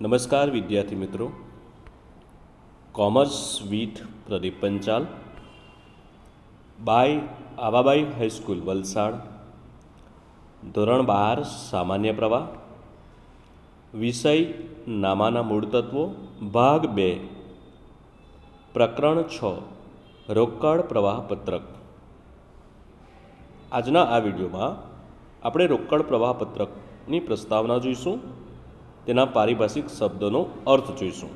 નમસ્કાર વિદ્યાર્થી મિત્રો, commerce with Pradeep Panchal by Awabai high school Valsad, ધોરણ 12 સામાન્ય પ્રવાહ, વિષય નામાના મૂળ તત્વો, ભાગ 2, પ્રકરણ 6 રોકડ પ્રવાહ પત્રક. આજના આ વિડીયોમાં આપણે રોકડ પ્રવાહ પત્રકની પ્રસ્તાવના જોઈશું, તેના પારિભાષિક શબ્દોનો અર્થ જોઈશું.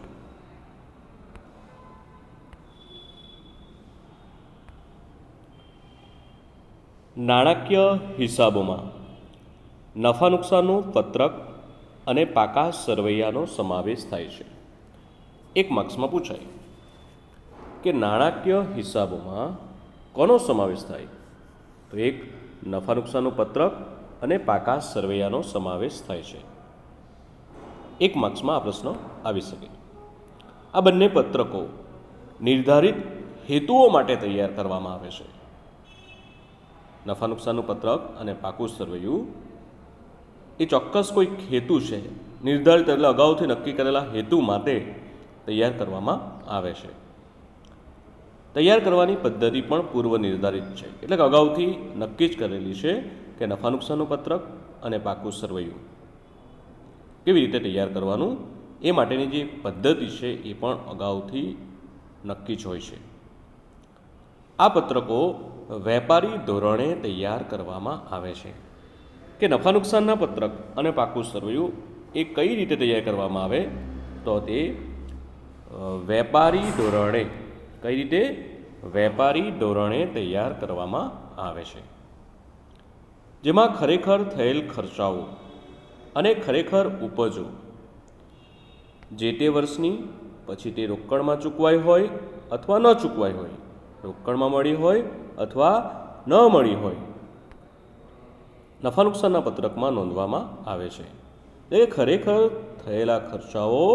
નાણાકીય હિસાબોમાં નફા નુકસાનનું પત્રક અને પાકા સરવૈયાનો સમાવેશ થાય છે. એક માર્ક્સમાં પૂછાય કે નાણાકીય હિસાબોમાં કોનો સમાવેશ થાય? તો એક નફા નુકસાનનું પત્રક અને પાકા સરવૈયાનો સમાવેશ થાય છે. એક માર્ક્સમાં આ પ્રશ્ન આવી શકે. આ બંને પત્રકો નિર્ધારિત હેતુઓ માટે તૈયાર કરવામાં આવે છે. નફા નુકસાનનું પત્રક અને પાકું સરવૈયું એ ચોક્કસ કોઈક હેતુ છે, નિર્ધારિત એટલે અગાઉથી નક્કી કરેલા હેતુ માટે તૈયાર કરવામાં આવે છે. તૈયાર કરવાની પદ્ધતિ પણ પૂર્વ નિર્ધારિત છે, એટલે કે અગાઉથી નક્કી જ કરેલી છે કે નફા નુકસાનનું પત્રક અને પાકું સરવૈયું કેવી રીતે તૈયાર કરવાનું, એ માટેની જે પદ્ધતિ છે એ પણ અગાઉથી નક્કી જ હોય છે. આ પત્રકો વેપારી ધોરણે તૈયાર કરવામાં આવે છે. કે નફા નુકસાનના પત્રક અને પાકું સરવૈયું એ કઈ રીતે તૈયાર કરવામાં આવે? તો તે વેપારી ધોરણે, કઈ રીતે? વેપારી ધોરણે તૈયાર કરવામાં આવે છે, જેમાં ખરેખર થયેલ ખર્ચાઓ અને ખરેખર ઉપજો જે તે વર્ષની પછી તે રોકડમાં ચૂકવાઈ હોય અથવા ન ચૂકવાઈ હોય, રોકડમાં મળી હોય અથવા ન મળી હોય, નફા નુકસાનના પત્રકમાં નોંધવામાં આવે છે. એટલે ખરેખર થયેલા ખર્ચાઓ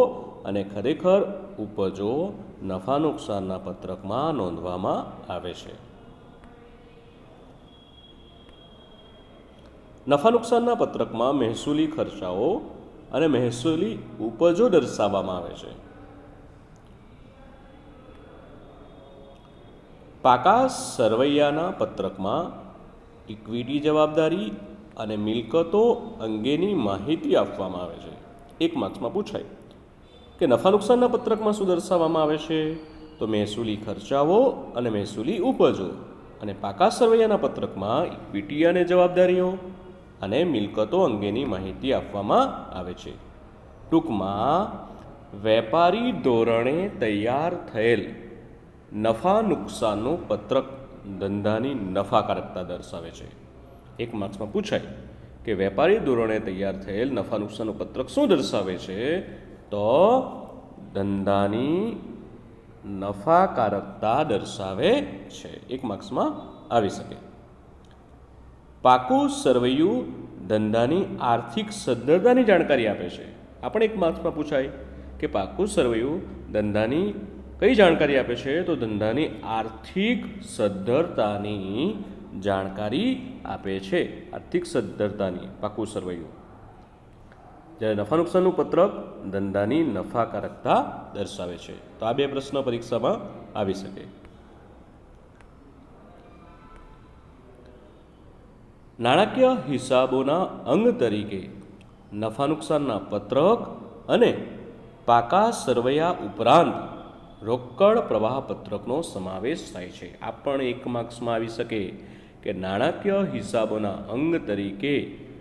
અને ખરેખર ઉપજો નફા નુકસાનના પત્રકમાં નોંધવામાં આવે છે. નફા નુકસાનના પત્રકમાં મહેસૂલી ખર્ચાઓ અને મહેસૂલી ઉપજો દર્શાવવામાં આવે છે. પાકા સરવૈયાના પત્રકમાં ઇક્વિટી જવાબદારી અને મિલકતો અંગેની માહિતી આપવામાં આવે છે. એક માર્ક્સમાં પૂછાય કે નફા નુકસાનના પત્રકમાં શું દર્શાવવામાં આવે છે? તો મહેસૂલી ખર્ચાઓ અને મહેસૂલી ઉપજો, અને પાકા સરવૈયાના પત્રકમાં ઇક્વિટી અને જવાબદારીઓ અને મિલકતો અંગેની માહિતી આપવામાં આવે છે. ટૂંકમાં વેપારી ધોરણે તૈયાર થયેલ નફા નુકસાનનું પત્રક ધંધાની નફાકારકતા દર્શાવે છે. એક માર્ક્સમાં પૂછાય કે વેપારી ધોરણે તૈયાર થયેલ નફા નુકસાનનું પત્રક શું દર્શાવે છે? તો ધંધાની નફાકારકતા દર્શાવે છે. એક માર્ક્સમાં આવી શકે. પાકું સરવૈયું ધંધાની આર્થિક સદ્ધરતાની જાણકારી આપે છે. આ પણ એક માર્ક્સમાં પૂછાય કે પાકું સરવૈયું ધંધાની કઈ જાણકારી આપે છે? તો ધંધાની આર્થિક સદ્ધરતાની જાણકારી આપે છે. આર્થિક સદ્ધરતાની પાકું સરવૈયું. જ્યારે નફા નુકસાનનું પત્રક ધંધાની નફાકારકતા દર્શાવે છે. તો આ બે પ્રશ્ન પરીક્ષામાં આવી શકે. નાણાકીય હિસાબોના અંગ તરીકે નફા નુકસાનના પત્રક અને પાકા સરવૈયા ઉપરાંત રોકડ પ્રવાહ પત્રકનો સમાવેશ થાય છે. આ પણ એક માર્ક્સમાં આવી શકે કે નાણાકીય હિસાબોના અંગ તરીકે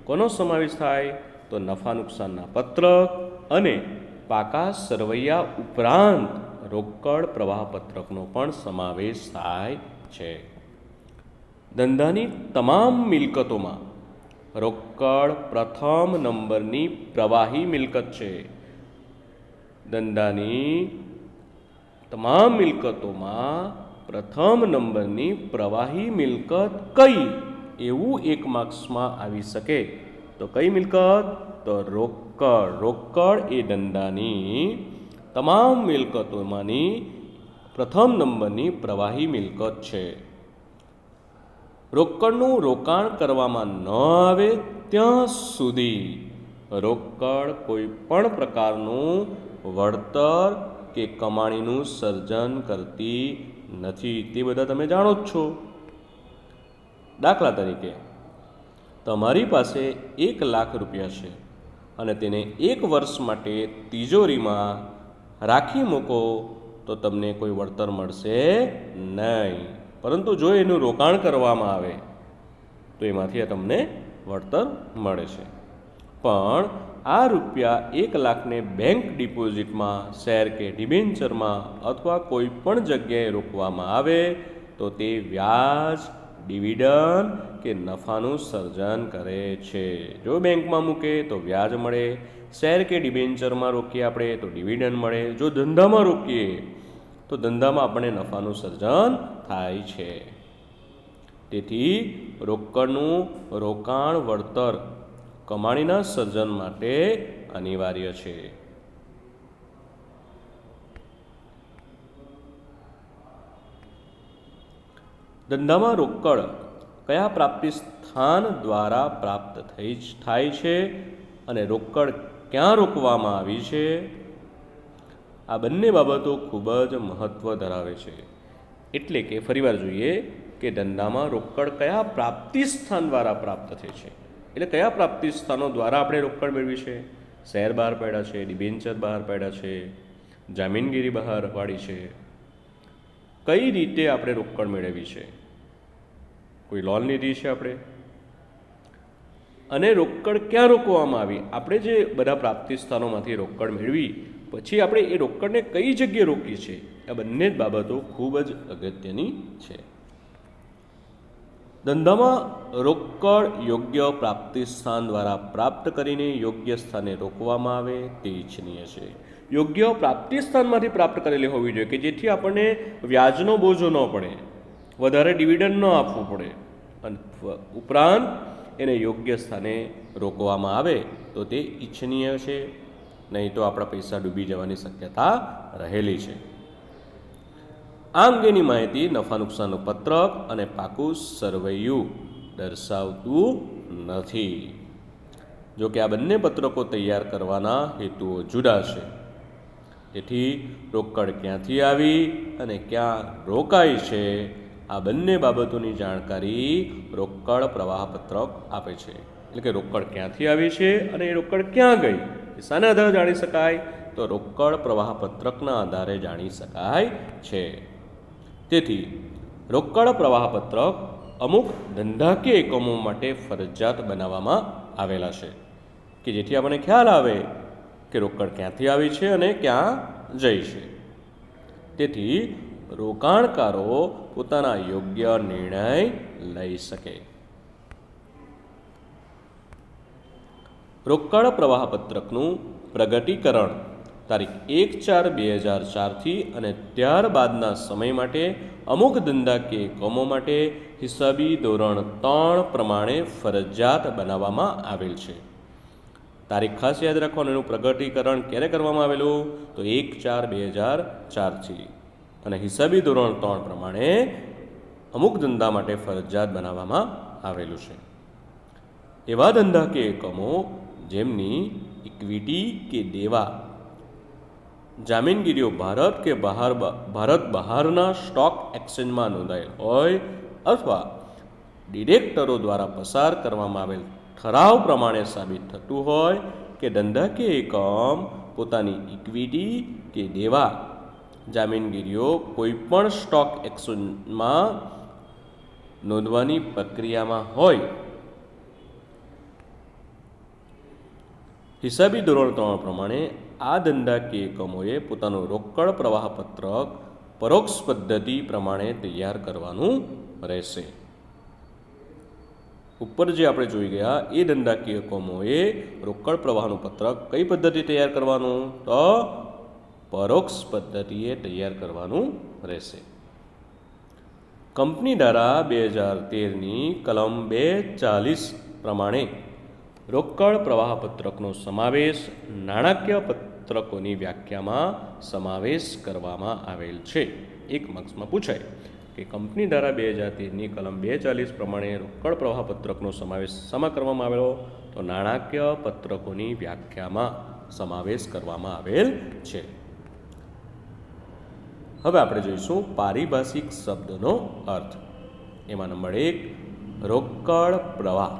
કોનો સમાવેશ થાય? તો નફા નુકસાનના પત્રક અને પાકા સરવૈયા ઉપરાંત રોકડ પ્રવાહ પત્રકનો પણ સમાવેશ થાય છે. ધંધાની તમામ મિલકતોમાં રોકડ પ્રથમ નંબરની પ્રવાહી મિલકત છે. ધંધાની તમામ મિલકતોમાં પ્રથમ નંબરની પ્રવાહી મિલકત કઈ? એવું એક માર્ક્સમાં આવી શકે. તો કઈ મિલકત? તો રોકડ. રોકડ એ ધંધાની તમામ મિલકતોમાંની પ્રથમ નંબરની પ્રવાહી મિલકત છે. રોકડનું રોકાણ કરવામાં ન આવે ત્યાં સુધી રોકડ કોઈ પણ પ્રકારનું વળતર કે કમાણીનું સર્જન કરતી નથી. તે બધા તમે જાણો જ છો. દાખલા તરીકે તમારી પાસે 1 લાખ રૂપિયા છે અને તેને 1 વર્ષ માટે તિજોરીમાં રાખી મૂકો તો તમને કોઈ વળતર મળશે નહીં. પરંતુ જો એનું રોકાણ કરવામાં આવે તો એમાંથી તમને વળતર મળે છે. પણ આ રૂપિયા 1 લાખને બેંક ડિપોઝિટમાં, શેર કે ડિબેન્ચરમાં અથવા કોઈ પણ જગ્યાએ રોકવામાં આવે તો તે વ્યાજ, ડિવિડન્ડ કે નફાનું સર્જન કરે છે. જો બેંકમાં મૂકે તો વ્યાજ મળે, શેર કે ડિબેન્ચરમાં રોકીએ આપણે તો ડિવિડન્ડ મળે, જો ધંધામાં રોકીએ તો ધંધામાં આપણને નફાનું સર્જન થાય છે. તેથી રોકડનું રોકાણ વળતર કમાણીના સર્જન માટે અનિવાર્ય છે. ધંધામાં રોકડ કયા પ્રાપ્તિ સ્થાન દ્વારા પ્રાપ્ત થાય છે અને રોકડ ક્યાં રોકવામાં આવી છે? આ બંને બાબતો ખૂબ જ મહત્ત્વ ધરાવે છે. એટલે કે ફરીવાર જોઈએ કે ધંધામાં રોકડ કયા પ્રાપ્તિ સ્થાન દ્વારા પ્રાપ્ત થઈ છે. એટલે કયા પ્રાપ્તિ સ્થાનો દ્વારા આપણે રોકડ મેળવી છે? શેર બહાર પાડ્યા છે, ડિબેન્ચર બહાર પાડ્યા છે, જામીનગીરી બહાર પાડી છે. કઈ રીતે આપણે રોકડ મેળવી છે? કોઈ લોન લીધી છે આપણે? અને રોકડ ક્યાં રોકવામાં આવી? આપણે જે બધા પ્રાપ્તિ સ્થાનોમાંથી રોકડ મેળવી પછી આપણે એ રોકડને કઈ જગ્યાએ રોકી છે? આ બંને જ બાબતો ખૂબ જ અગત્યની છે. ધંધામાં રોકડ યોગ્ય પ્રાપ્તિ સ્થાન દ્વારા પ્રાપ્ત કરીને યોગ્ય સ્થાને રોકવામાં આવે તે ઇચ્છનીય છે. યોગ્ય પ્રાપ્તિ સ્થાનમાંથી પ્રાપ્ત કરેલી હોવી જોઈએ કે જેથી આપણને વ્યાજનો બોજો ન પડે, વધારે ડિવિડન્ડ ન આપવું પડે, અને ઉપરાંત એને યોગ્ય સ્થાને રોકવામાં આવે તો તે ઇચ્છનીય છે. નહીં તો આપણા પૈસા ડૂબી જવાની શક્યતા રહેલી છે. આ અંગેની માહિતી નફા નુકસાનનું પત્રક અને પાકું સરવૈયું દર્શાવતું નથી. જો કે આ બંને પત્રકો તૈયાર કરવાના હેતુઓ જુદા છે. તેથી રોકડ ક્યાંથી આવી અને ક્યાં રોકાય છે આ બંને બાબતોની જાણકારી રોકડ પ્રવાહ પત્રક આપે છે. એટલે કે રોકડ ક્યાંથી આવી છે અને એ રોકડ ક્યાં ગઈ એ શાના આધારે જાણી શકાય? તો રોકડ પ્રવાહ પત્રકના આધારે જાણી શકાય છે. તેથી રોકડ પ્રવાહ પત્રક અમુક ધંધાકીય એકમો માટે ફરજિયાત બનાવવામાં આવેલા છે કે જેથી આપણને ખ્યાલ આવે કે રોકડ ક્યાંથી આવી છે અને ક્યાં જઈ છે. તેથી રોકાણકારો પોતાના યોગ્ય નિર્ણય લઈ શકે. રોકડ પ્રવાહ પત્રકનું પ્રગટીકરણ તારીખ 1/4/2004થી અને ત્યારબાદના સમય માટે અમુક ધંધાકીય એકમો માટે હિસાબી ધોરણ 3 પ્રમાણે ફરજિયાત બનાવવામાં આવેલ છે. તારીખ ખાસ યાદ રાખવાનું. એનું પ્રગટીકરણ ક્યારે કરવામાં આવેલું? તો 1/4/2004થી અને હિસાબી ધોરણ 3 પ્રમાણે અમુક ધંધા માટે ફરજિયાત બનાવવામાં આવેલું છે. એવા ધંધાકીય એકમો જેમની ઇક્વિટી કે દેવા જામીનગીરીઓ ભારત કે ભારત બહારના સ્ટોક એક્સચેન્જમાં નોંધાયેલ હોય અથવા ડિરેક્ટરો દ્વારા પસાર કરવામાં આવેલ ઠરાવ પ્રમાણે સાબિત થતું હોય કે ધંધાકીય એકમ પોતાની ઇક્વિટી કે દેવા જામીનગીરીઓ કોઈપણ સ્ટોક એક્સચેન્જમાં નોંધવાની પ્રક્રિયામાં હોય, હિસાબી ધોરણ 3 પ્રમાણે આ ધંધાકીય એકમોએ પોતાનું રોકડ પ્રવાહ પત્રક પરોક્ષ પદ્ધતિ પ્રમાણે તૈયાર કરવાનું રહેશે. ઉપર જે આપણે જોઈ ગયા એ ધંધાકીય એકમોએ રોકડ પ્રવાહનું પત્રક કઈ પદ્ધતિ તૈયાર કરવાનું? તો પરોક્ષ પદ્ધતિએ તૈયાર કરવાનું રહેશે. કંપની ધારા 2013ની કલમ 240 પ્રમાણે રોકડ પ્રવાહ પત્રકનો સમાવેશ નાણાકીય પત્રકોની વ્યાખ્યામાં સમાવેશ કરવામાં આવેલ છે. એક માર્ક્સમાં પૂછાય કે કંપની ધારા 2013ની કલમ 240 પ્રમાણે રોકડ પ્રવાહ પત્રકનો સમાવેશ શામાં કરવામાં આવેલો? તો નાણાકીય પત્રકોની વ્યાખ્યામાં સમાવેશ કરવામાં આવેલ છે. હવે આપણે જોઈશું પારિભાષિક શબ્દનો અર્થ. એમાં નંબર 1 રોકડ પ્રવાહ.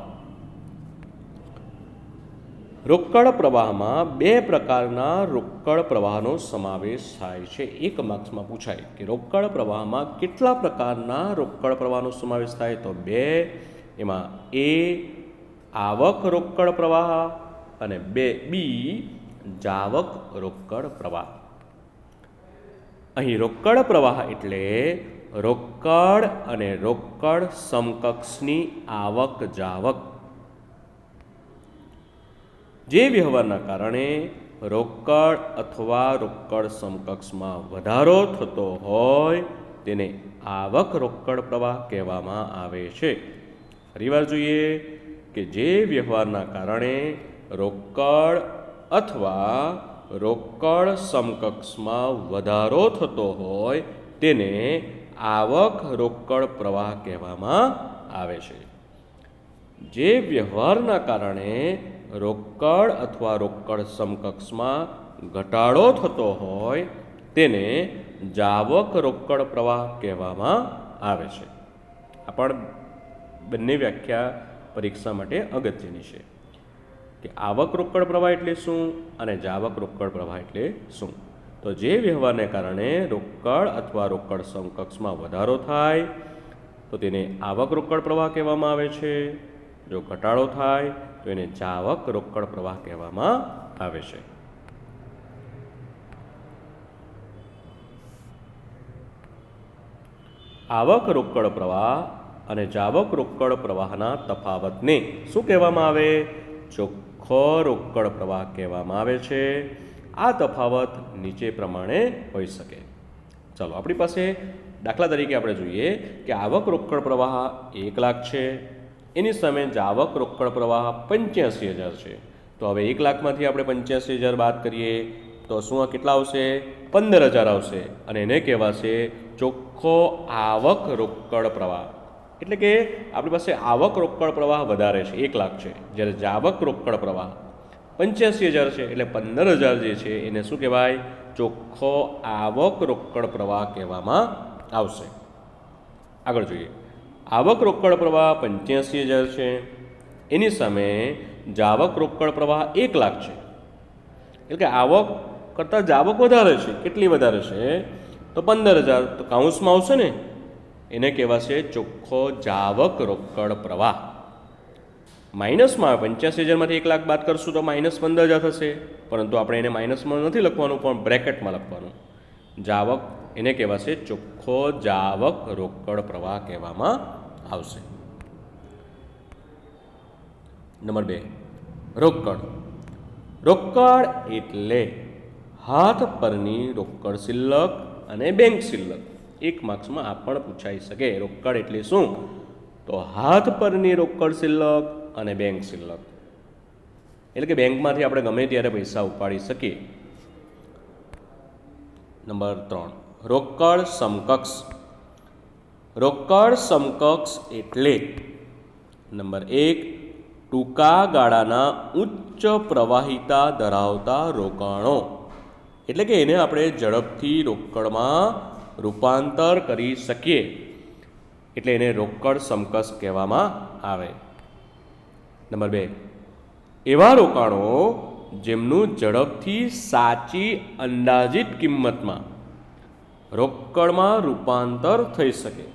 રોકડ પ્રવાહમાં બે પ્રકારના રોકડ પ્રવાહનો સમાવેશ થાય છે. એક માર્ક્સમાં પૂછાય કે રોકડ પ્રવાહમાં કેટલા પ્રકારના રોકડ પ્રવાહનો સમાવેશ થાય, તો બે. એમાં એ આવક રોકડ પ્રવાહ અને બી જાવક રોકડ પ્રવાહ. અહીં રોકડ પ્રવાહ એટલે રોકડ અને રોકડ સમકક્ષની આવક જાવક. જે વ્યવહારના કારણે રોકડ અથવા રોકડ સમકક્ષમાં વધારો થતો હોય તેને આવક રોકડ પ્રવાહ કહેવામાં આવે છે. ફરીવાર જોઈએ કે જે વ્યવહારના કારણે રોકડ અથવા રોકડ સમકક્ષમાં વધારો થતો હોય તેને આવક રોકડ પ્રવાહ કહેવામાં આવે છે. જે વ્યવહારના કારણે રોકડ અથવા રોકડ સમકક્ષમાં ઘટાડો થતો હોય તેને જાવક રોકડ પ્રવાહ કહેવામાં આવે છે. આ પણ બંને વ્યાખ્યા પરીક્ષા માટે અગત્યની છે કે આવક રોકડ પ્રવાહ એટલે શું અને જાવક રોકડ પ્રવાહ એટલે શું. તો જે વ્યવહારને કારણે રોકડ અથવા રોકડ સમકક્ષમાં વધારો થાય તો તેને આવક રોકડ પ્રવાહ કહેવામાં આવે છે. જો ઘટાડો થાય તો એને જાવક રોકડ પ્રવાહ કહેવામાં આવે છે. આવક રોકડ પ્રવાહ અને જાવક રોકડ પ્રવાહના તફાવતને શું કહેવામાં આવે? ચોખ્ખો રોકડ પ્રવાહ કહેવામાં આવે છે. આ તફાવત નીચે પ્રમાણે હોઈ શકે. ચાલો આપણી પાસે દાખલા તરીકે આપણે જોઈએ કે આવક રોકડ પ્રવાહ 1 લાખ છે, એની સામે જાવક રોકડ પ્રવાહ 85,000 છે. તો હવે 1 લાખમાંથી આપણે 85,000 બાદ કરીએ તો શું આ કેટલા આવશે? 15,000 આવશે અને એને કહેવાશે ચોખ્ખો આવક રોકડ પ્રવાહ. એટલે કે આપણી પાસે આવક રોકડ પ્રવાહ વધારે છે, 1 લાખ છે, જ્યારે જાવક રોકડ પ્રવાહ 85,000 છે. એટલે 15,000 જે છે એને શું કહેવાય? ચોખ્ખો આવક રોકડ પ્રવાહ કહેવામાં આવશે. આગળ જોઈએ. આવક રોકડ પ્રવાહ 85,000 છે, એની સામે જાવક રોકડ પ્રવાહ 1 લાખ છે. એટલે કે આવક કરતાં જાવક વધારે છે. કેટલી વધારે છે? તો 15,000. તો કાઉન્સમાં આવશે ને, એને કહેવાશે ચોખ્ખો જાવક રોકડ પ્રવાહ. માઇનસમાં આવે, 85,000માંથી 1 લાખ બાદ કરશું તો -15,000 થશે, પરંતુ આપણે એને માઇનસમાં નથી લખવાનું પણ બ્રેકેટમાં લખવાનું. જાવક એને કહેવાશે ચોખ્ખો જાવક રોકડ પ્રવાહ કહેવામાં આવશે. નંબર 2 રોકડ. રોકડ એટલે હાથ પરની રોકડ શિલ્લક અને બેંક શિલ્લક. 1 માર્ક્સમાં આ પણ પૂછાઈ શકે. રોકડ એટલે શું? તો હાથ પરની રોકડ શિલ્લક અને બેંક શિલ્લક. એટલે કે બેંકમાંથી આપણે ગમે ત્યારે પૈસા ઉપાડી શકીએ. નંબર 3 રોકડ સમકક્ષ. રોકડ સમકક્ષ એટલે નંબર 1 ટૂંકા ગાળાના ઉચ્ચ પ્રવાહિતા ધરાવતા રોકાણો. એટલે કે એને આપણે ઝડપથી રોકડમાં રૂપાંતર કરી શકીએ એટલે એને રોકડ સમકક્ષ કહેવામાં આવે. નંબર 2 એવા રોકાણો જેમનું ઝડપથી સાચી અંદાજિત કિંમતમાં રોકડમાં રૂપાંતર થઈ શકે.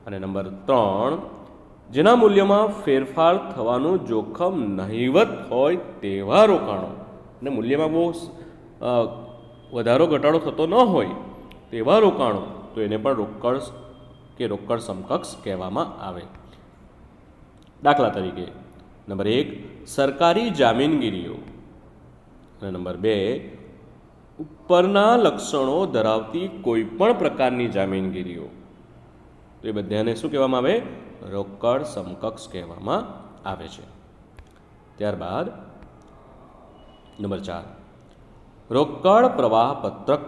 અને નંબર 3 જેના મૂલ્યમાં ફેરફાર થવાનું જોખમ નહિવત હોય તેવા રોકાણો. અને મૂલ્યમાં બહુ વધારો ઘટાડો થતો ન હોય તેવા રોકાણો, તો એને પણ રોકડ કે રોકડ સમકક્ષ કહેવામાં આવે. દાખલા તરીકે નંબર 1 સરકારી જામીનગીરીઓ અને નંબર 2 ઉપરના લક્ષણો ધરાવતી કોઈપણ પ્રકારની જામીનગીરીઓ. તો એ બધાને શું કહેવામાં આવે? રોકડ સમકક્ષ કહેવામાં આવે છે. ત્યારબાદ નંબર 4 રોકડ પ્રવાહ પત્રક.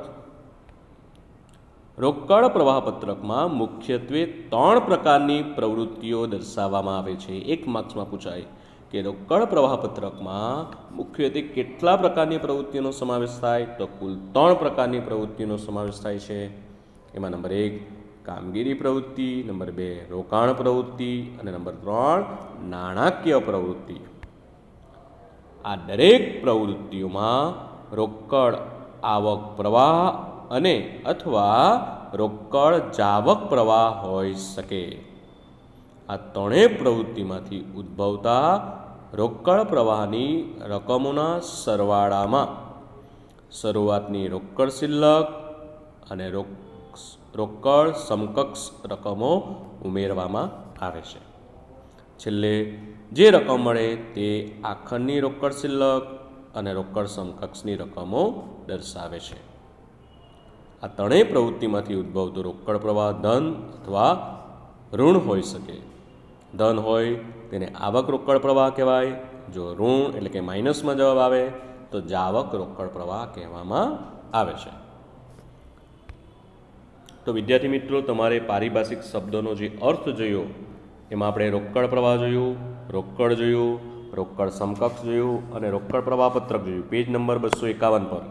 રોકડ પ્રવાહપત્રકમાં મુખ્યત્વે 3 પ્રકારની પ્રવૃત્તિઓ દર્શાવવામાં આવે છે. 1 માર્ક્સમાં પૂછાય કે રોકડ પ્રવાહપત્રકમાં મુખ્યત્વે કેટલા પ્રકારની પ્રવૃત્તિઓનો સમાવેશ થાય? તો કુલ 3 પ્રકારની પ્રવૃત્તિઓનો સમાવેશ થાય છે. એમાં નંબર 1 કામગીરી પ્રવૃત્તિ, નંબર 2 રોકાણ પ્રવૃત્તિ અને નંબર 3 નાણાકીય પ્રવૃત્તિ. આ દરેક પ્રવૃત્તિઓમાં રોકડ આવક પ્રવાહ અને અથવા રોકડ જાવક પ્રવાહ હોઈ શકે. આ ત્રણેય પ્રવૃત્તિમાંથી ઉદ્ભવતા રોકડ પ્રવાહની રકમોના સરવાળામાં શરૂઆતની રોકડ શિલ્લક અને રોકડ સમકક્ષ રકમો ઉમેરવામાં આવે છે. છેલ્લે જે રકમ મળે તે આખરની રોકડ શિલ્લક અને રોકડ સમકક્ષની રકમો દર્શાવે છે. આ ત્રણેય પ્રવૃત્તિમાંથી ઉદ્ભવતો રોકડ પ્રવાહ ધન અથવા ઋણ હોઈ શકે. ધન હોય તેને આવક રોકડ પ્રવાહ કહેવાય. જો ઋણ એટલે કે માઇનસમાં જવાબ આવે તો જાવક રોકડ પ્રવાહ કહેવામાં આવે છે. તો વિદ્યાર્થી મિત્રો, તમારે પારિભાષિક શબ્દોનો જે અર્થ જોયો એમાં આપણે રોકડ પ્રવાહ જોયું, રોકડ જોયું, રોકડ સમકક્ષ જોયું અને રોકડ પ્રવાહપત્રક જોયું પેજ નંબર 251 પર.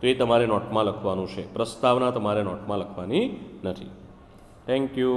તો એ તમારે નોટમાં લખવાનું છે. પ્રસ્તાવના તમારે નોટમાં લખવાની નથી. Thank you.